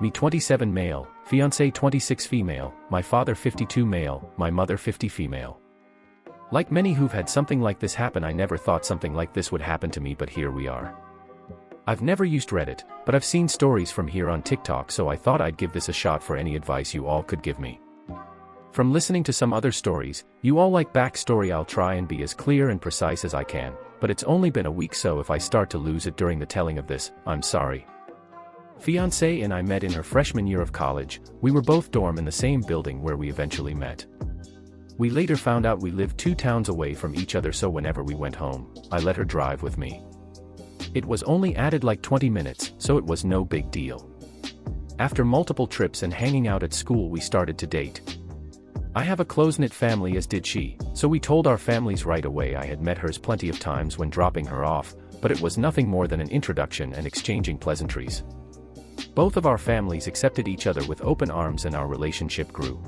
Me 27 male, fiance 26 female, my father 52 male, my mother 50 female. Like many who've had something like this happen, I never thought something like this would happen to me, but here we are. I've never used Reddit, but I've seen stories from here on TikTok, so I thought I'd give this a shot for any advice you all could give me. From listening to some other stories, you all like backstory. I'll try and be as clear and precise as I can, but it's only been a week, so if I start to lose it during the telling of this, I'm sorry. Fiance and I met in her freshman year of college. We were both dorm in the same building where we eventually met. We later found out we lived 2 towns away from each other, so whenever we went home, I let her drive with me. It was only added like 20 minutes, so it was no big deal. After multiple trips and hanging out at school, we started to date. I have a close-knit family, as did she, so we told our families right away. I had met hers plenty of times when dropping her off, but it was nothing more than an introduction and exchanging pleasantries. Both of our families accepted each other with open arms and our relationship grew.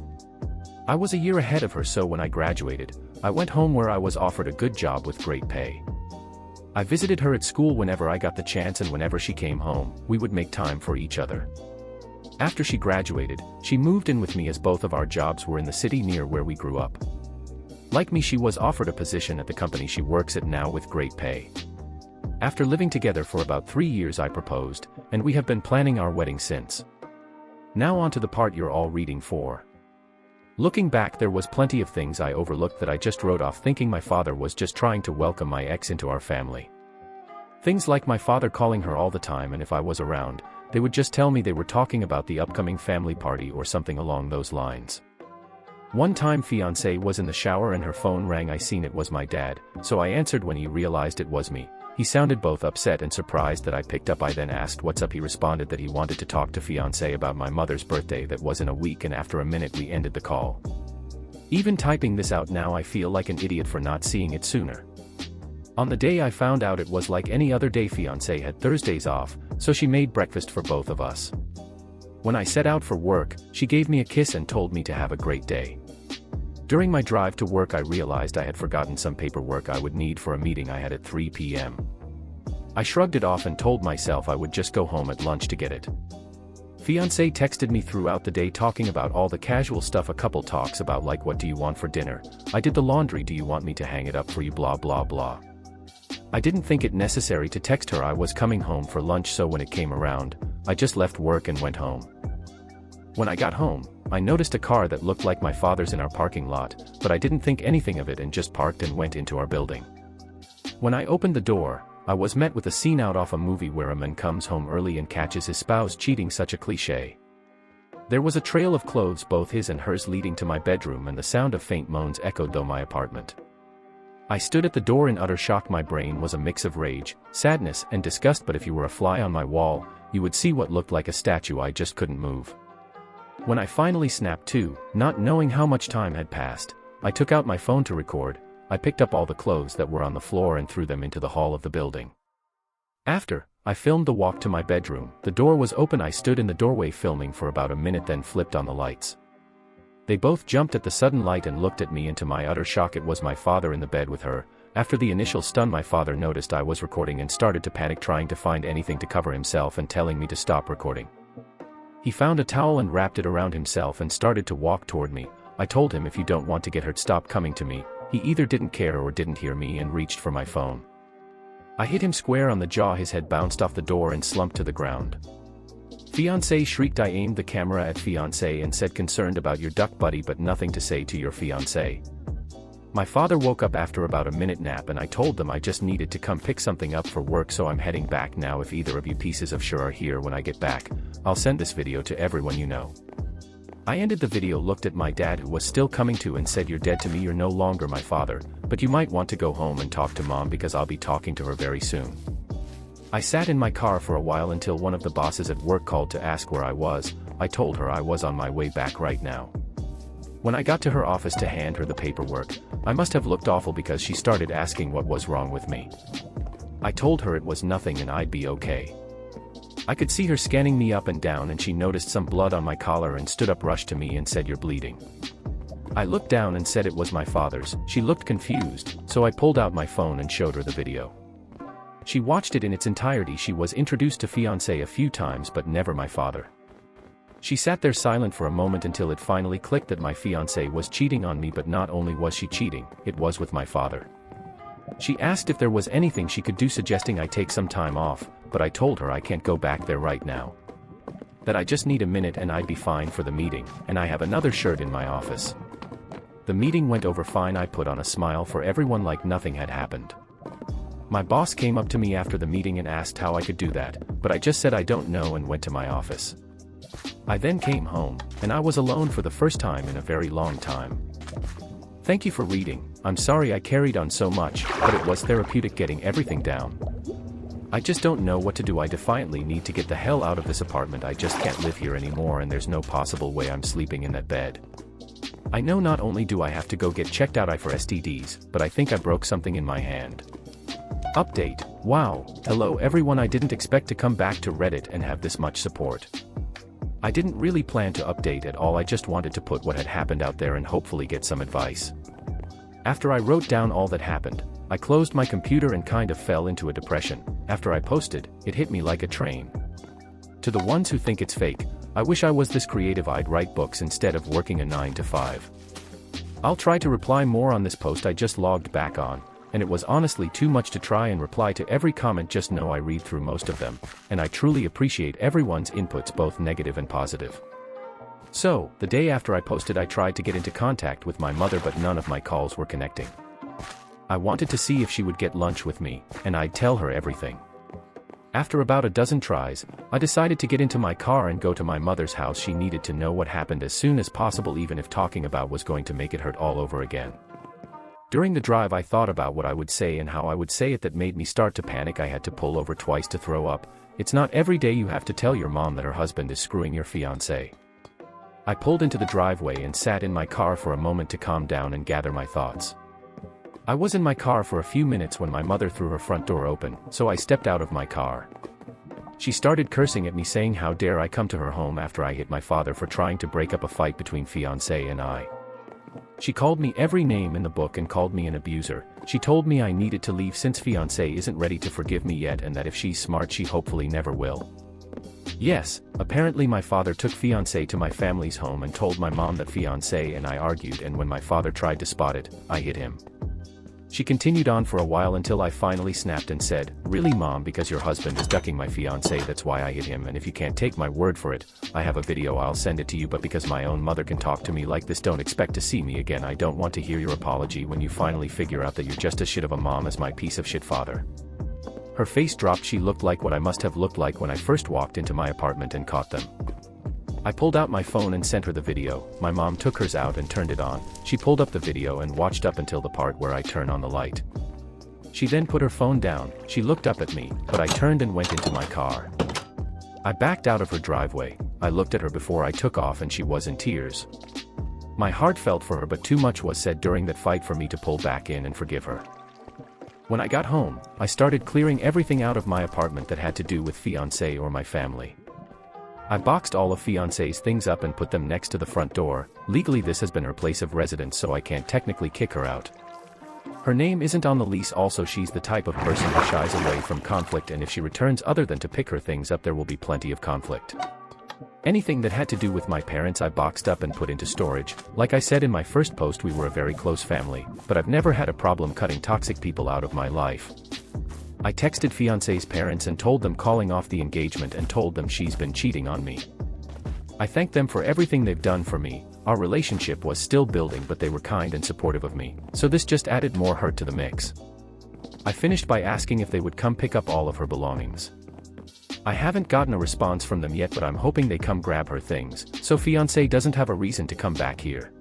I was a year ahead of her, so when I graduated, I went home where I was offered a good job with great pay. I visited her at school whenever I got the chance, and whenever she came home, we would make time for each other. After she graduated, she moved in with me as both of our jobs were in the city near where we grew up. Like me, she was offered a position at the company she works at now with great pay. After living together for about 3 years, I proposed, and we have been planning our wedding since. Now on to the part you're all reading for. Looking back, there was plenty of things I overlooked that I just wrote off, thinking my father was just trying to welcome my ex into our family. Things like my father calling her all the time, and if I was around, they would just tell me they were talking about the upcoming family party or something along those lines. One time fiance was in the shower and her phone rang. I seen it was my dad, so I answered. When he realized it was me, he sounded both upset and surprised that I picked up. I then asked what's up. He responded that he wanted to talk to fiance about my mother's birthday that was in a week, and after a minute we ended the call. Even typing this out now, I feel like an idiot for not seeing it sooner. On the day I found out, it was like any other day. Fiance had Thursdays off, so she made breakfast for both of us. When I set out for work, she gave me a kiss and told me to have a great day. During my drive to work, I realized I had forgotten some paperwork I would need for a meeting I had at 3 p.m. I shrugged it off and told myself I would just go home at lunch to get it. Fiance texted me throughout the day talking about all the casual stuff a couple talks about, like what do you want for dinner? I did the laundry. Do you want me to hang it up for you? Blah blah blah. I didn't think it necessary to text her I was coming home for lunch, so when it came around, I just left work and went home. When I got home, I noticed a car that looked like my father's in our parking lot, but I didn't think anything of it and just parked and went into our building. When I opened the door, I was met with a scene out of a movie where a man comes home early and catches his spouse cheating. Such a cliche. There was a trail of clothes, both his and hers, leading to my bedroom, and the sound of faint moans echoed through my apartment. I stood at the door in utter shock. My brain was a mix of rage, sadness, and disgust, but if you were a fly on my wall, you would see what looked like a statue. I just couldn't move. When I finally snapped to, not knowing how much time had passed, I took out my phone to record. I picked up all the clothes that were on the floor and threw them into the hall of the building. After, I filmed the walk to my bedroom. The door was open. I stood in the doorway filming for about a minute, then flipped on the lights. They both jumped at the sudden light and looked at me, and to my utter shock, it was my father in the bed with her. After the initial stun, my father noticed I was recording and started to panic, trying to find anything to cover himself and telling me to stop recording. He found a towel and wrapped it around himself and started to walk toward me. I told him, if you don't want to get hurt, stop coming to me. He either didn't care or didn't hear me and reached for my phone. I hit him square on the jaw. His head bounced off the door and slumped to the ground. Fiance shrieked. I aimed the camera at fiance and said, concerned about your duck buddy, but nothing to say to your fiance. My father woke up after about a minute nap, and I told them I just needed to come pick something up for work, so I'm heading back now. If either of you pieces of shit are here when I get back, I'll send this video to everyone you know. I ended the video, looked at my dad, who was still coming to, and said, you're dead to me. You're no longer my father, but you might want to go home and talk to mom, because I'll be talking to her very soon. I sat in my car for a while until one of the bosses at work called to ask where I was. I told her I was on my way back right now. When I got to her office to hand her the paperwork, I must have looked awful because she started asking what was wrong with me. I told her it was nothing and I'd be okay. I could see her scanning me up and down, and she noticed some blood on my collar and stood up, rushed to me and said, you're bleeding. I looked down and said it was my father's. She looked confused, so I pulled out my phone and showed her the video. She watched it in its entirety. She was introduced to fiance a few times, but never my father. She sat there silent for a moment until it finally clicked that my fiancé was cheating on me, but not only was she cheating, it was with my father. She asked if there was anything she could do, suggesting I take some time off, but I told her I can't go back there right now. That I just need a minute and I'd be fine for the meeting, and I have another shirt in my office. The meeting went over fine. I put on a smile for everyone like nothing had happened. My boss came up to me after the meeting and asked how I could do that, but I just said I don't know and went to my office. I then came home, and I was alone for the first time in a very long time. Thank you for reading. I'm sorry I carried on so much, but it was therapeutic getting everything down. I just don't know what to do. I defiantly need to get the hell out of this apartment. I just can't live here anymore, and there's no possible way I'm sleeping in that bed. I know not only do I have to go get checked out for STDs, but I think I broke something in my hand. Update. Wow. Hello everyone. I didn't expect to come back to Reddit and have this much support. I didn't really plan to update at all. I just wanted to put what had happened out there and hopefully get some advice. After I wrote down all that happened, I closed my computer and kind of fell into a depression. After I posted, it hit me like a train. To the ones who think it's fake, I wish I was this creative. I'd write books instead of working a 9-to-5. I'll try to reply more on this post I just logged back on, and it was honestly too much to try and reply to every comment. Just know I read through most of them, and I truly appreciate everyone's inputs, both negative and positive. So, the day after I posted, I tried to get into contact with my mother, but none of my calls were connecting. I wanted to see if she would get lunch with me, and I'd tell her everything. After about a dozen tries, I decided to get into my car and go to my mother's house. She needed to know what happened as soon as possible, even if talking about was going to make it hurt all over again. During the drive, I thought about what I would say and how I would say it. That made me start to panic. I had to pull over twice to throw up. It's not every day you have to tell your mom that her husband is screwing your fiancé. I pulled into the driveway and sat in my car for a moment to calm down and gather my thoughts. I was in my car for a few minutes when my mother threw her front door open, so I stepped out of my car. She started cursing at me, saying how dare I come to her home after I hit my father for trying to break up a fight between fiancé and I. She called me every name in the book and called me an abuser. She told me I needed to leave since fiancé isn't ready to forgive me yet, and that if she's smart she hopefully never will. Yes, apparently my father took fiancé to my family's home and told my mom that fiancé and I argued, and when my father tried to spot it, I hit him. She continued on for a while until I finally snapped and said, "Really, Mom? Because your husband is ducking my fiancé, that's why I hit him, and if you can't take my word for it, I have a video, I'll send it to you, but because my own mother can talk to me like this, don't expect to see me again. I don't want to hear your apology when you finally figure out that you're just as shit of a mom as my piece of shit father." Her face dropped. She looked like what I must have looked like when I first walked into my apartment and caught them. I pulled out my phone and sent her the video. My mom took hers out and turned it on. She pulled up the video and watched up until the part where I turn on the light. She then put her phone down. She looked up at me, but I turned and went into my car. I backed out of her driveway. I looked at her before I took off and she was in tears. My heart felt for her, but too much was said during that fight for me to pull back in and forgive her. When I got home, I started clearing everything out of my apartment that had to do with fiancé or my family. I boxed all of fiancé's things up and put them next to the front door. Legally this has been her place of residence, so I can't technically kick her out. Her name isn't on the lease. Also, she's the type of person who shies away from conflict, and if she returns other than to pick her things up, there will be plenty of conflict. Anything that had to do with my parents I boxed up and put into storage. Like I said in my first post, we were a very close family, but I've never had a problem cutting toxic people out of my life. I texted fiancé's parents and told them calling off the engagement and told them she's been cheating on me. I thanked them for everything they've done for me. Our relationship was still building, but they were kind and supportive of me, so this just added more hurt to the mix. I finished by asking if they would come pick up all of her belongings. I haven't gotten a response from them yet, but I'm hoping they come grab her things, so fiancé doesn't have a reason to come back here.